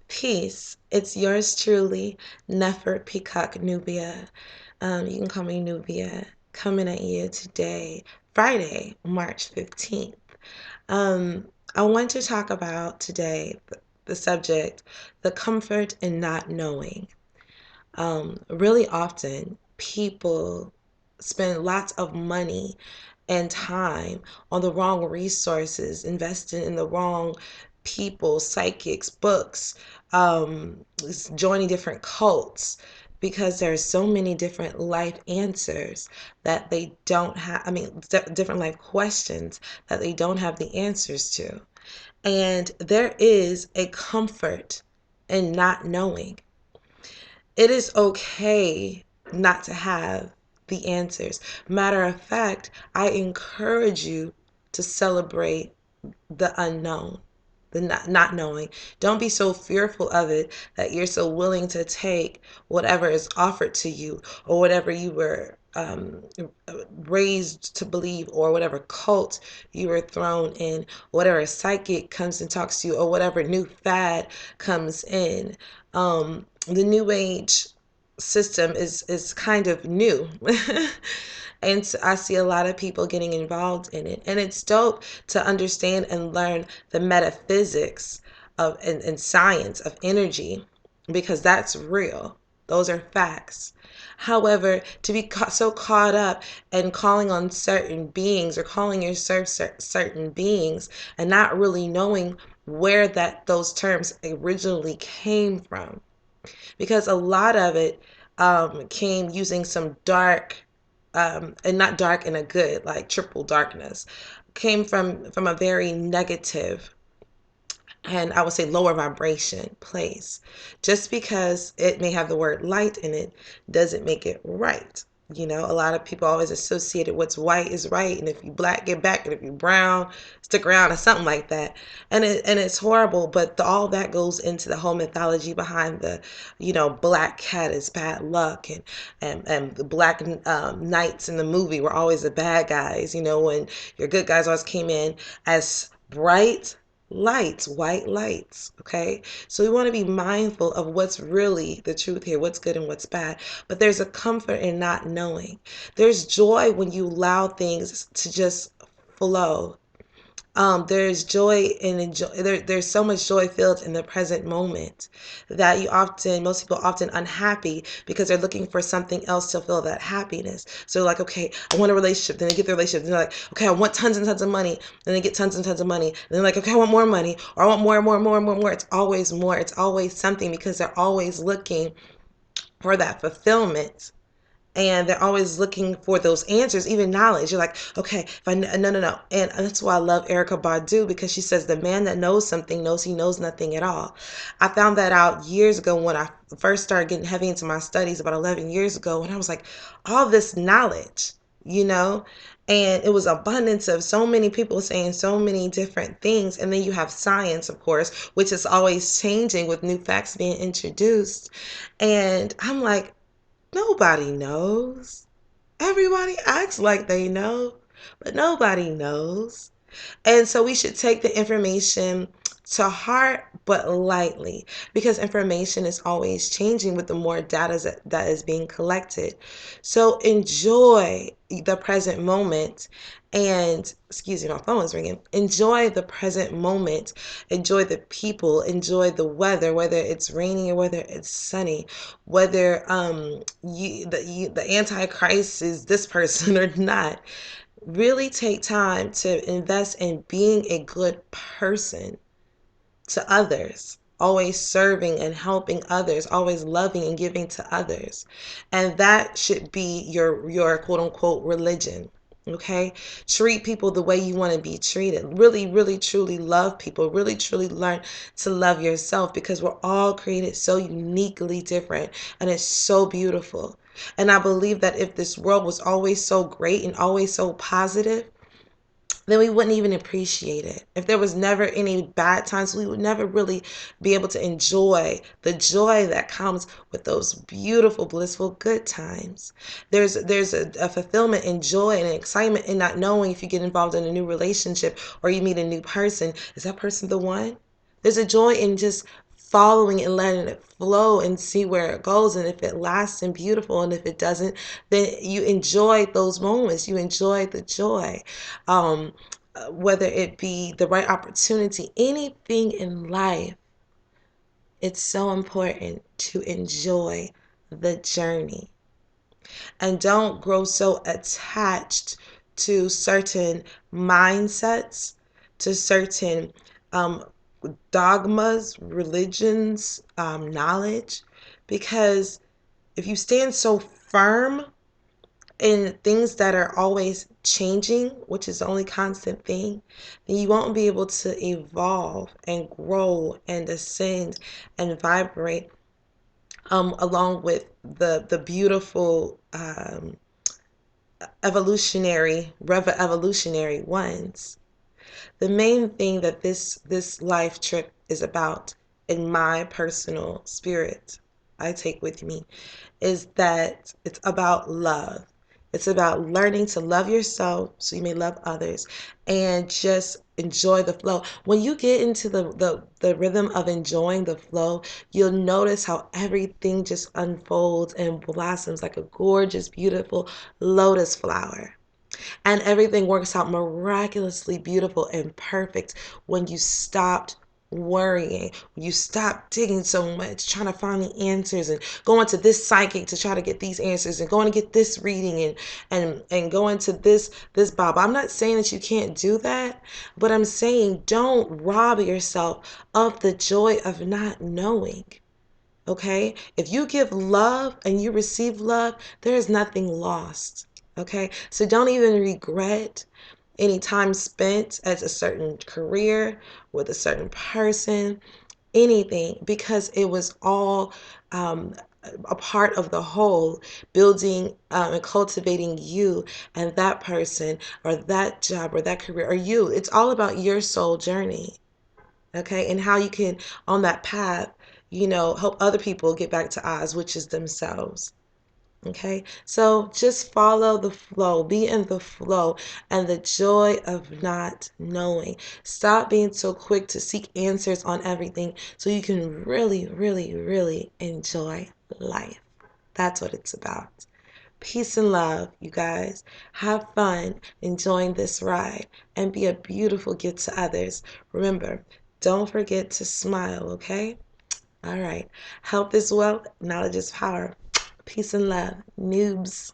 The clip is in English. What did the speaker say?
Peace. It's yours truly, Nefer Peacock Nubia. You can call me Nubia. Coming at you today, Friday, March 15th. I want to talk about today the subject, the comfort in not knowing. Really often, people spend lots of money and time on the wrong resources, investing in the wrong people, psychics, books, joining different cults because there's so many different life answers that they don't have. Different life questions that they don't have the answers to. And there is a comfort in not knowing. It is okay not to have the answers. Matter of fact, I encourage you to celebrate the unknown, the not knowing. Don't be so fearful of it that you're so willing to take whatever is offered to you or whatever you were raised to believe, or whatever cult you were thrown in, whatever psychic comes and talks to you, or whatever new fad comes in. The new age system is kind of new. And so I see a lot of people getting involved in it. And it's dope to understand and learn the metaphysics of and science of energy, because that's real. Those are facts. However, to be so caught up and calling on certain beings or calling yourself certain beings and not really knowing where that those terms originally came from, because a lot of it came using some dark, and not dark in a good, like triple darkness, came from a very negative, and I would say lower vibration place. Just because it may have the word light in it doesn't make it right. You know, a lot of people always associated what's white is right, and if you black, get back, and if you brown, stick around, or something like that. And it's horrible, but all that goes into the whole mythology behind the, black cat is bad luck, and the black knights in the movie were always the bad guys. When your good guys always came in as bright lights, white lights. Okay, so we want to be mindful of what's really the truth here, what's good and what's bad. But there's a comfort in not knowing. There's joy when you allow things to just flow. There's joy and there's so much joy filled in the present moment that most people often unhappy because they're looking for something else to fill that happiness. So like, okay, I want a relationship. Then they get the relationship. Then they're like, okay, I want tons and tons of money. Then they get tons and tons of money. Then they're like, okay, I want more money, or I want more and more and more and more and more. It's always more. It's always something, because they're always looking for that fulfillment, and they're always looking for those answers, even knowledge. You're like, okay, if I no, no, no. And that's why I love Erica Badu, because she says the man that knows something knows he knows nothing at all. I found that out years ago when I first started getting heavy into my studies, about 11 years ago, when I was like, all this knowledge, you know? And it was abundance of so many people saying so many different things. And then you have science, of course, which is always changing with new facts being introduced. And I'm like, nobody knows. Everybody acts like they know, but nobody knows. And so we should take the information to heart, but lightly, because information is always changing with the more data that is being collected. So enjoy the present moment. And excuse me, my phone is ringing. Enjoy the present moment. Enjoy the people. Enjoy the weather, whether it's raining or whether it's sunny. Whether the Antichrist is this person or not. Really take time to invest in being a good person to others, always serving and helping others, always loving and giving to others. And that should be your quote unquote religion. Okay, treat people the way you want to be treated. Really, really, truly love people. Really, truly learn to love yourself, because we're all created so uniquely different, and it's so beautiful. And I believe that if this world was always so great and always so positive, then we wouldn't even appreciate it. If there was never any bad times, we would never really be able to enjoy the joy that comes with those beautiful, blissful, good times. There's a fulfillment and joy and an excitement in not knowing, if you get involved in a new relationship or you meet a new person, is that person the one? There's a joy in just following and letting it flow and see where it goes. And if it lasts and beautiful, and if it doesn't, then you enjoy those moments. You enjoy the joy. Whether it be the right opportunity, anything in life, it's so important to enjoy the journey. And don't grow so attached to certain mindsets, to certain um, dogmas, religions, knowledge, because if you stand so firm in things that are always changing, which is the only constant thing, then you won't be able to evolve and grow and ascend and vibrate along with the beautiful evolutionary ones. The main thing that this life trip is about, in my personal spirit, I take with me, is that it's about love. It's about learning to love yourself so you may love others, and just enjoy the flow. When you get into the rhythm of enjoying the flow, you'll notice how everything just unfolds and blossoms like a gorgeous, beautiful lotus flower. And everything works out miraculously beautiful and perfect when you stopped worrying, when you stop digging so much, trying to find the answers and going to this psychic to try to get these answers and going to get this reading and going to this Bible. I'm not saying that you can't do that, but I'm saying don't rob yourself of the joy of not knowing. Okay? If you give love and you receive love, there is nothing lost. Okay? So don't even regret any time spent as a certain career with a certain person, anything, because it was all a part of the whole, building and cultivating you and that person or that job or that career or you. It's all about your soul journey. Okay, and how you can, on that path, help other people get back to Oz, which is themselves. Okay, so just follow the flow, be in the flow and the joy of not knowing. Stop being so quick to seek answers on everything so you can really, really, really enjoy life. That's what it's about. Peace and love, you guys. Have fun enjoying this ride and be a beautiful gift to others. Remember, don't forget to smile, okay? All right. Health is wealth, knowledge is power. Peace and love, noobs.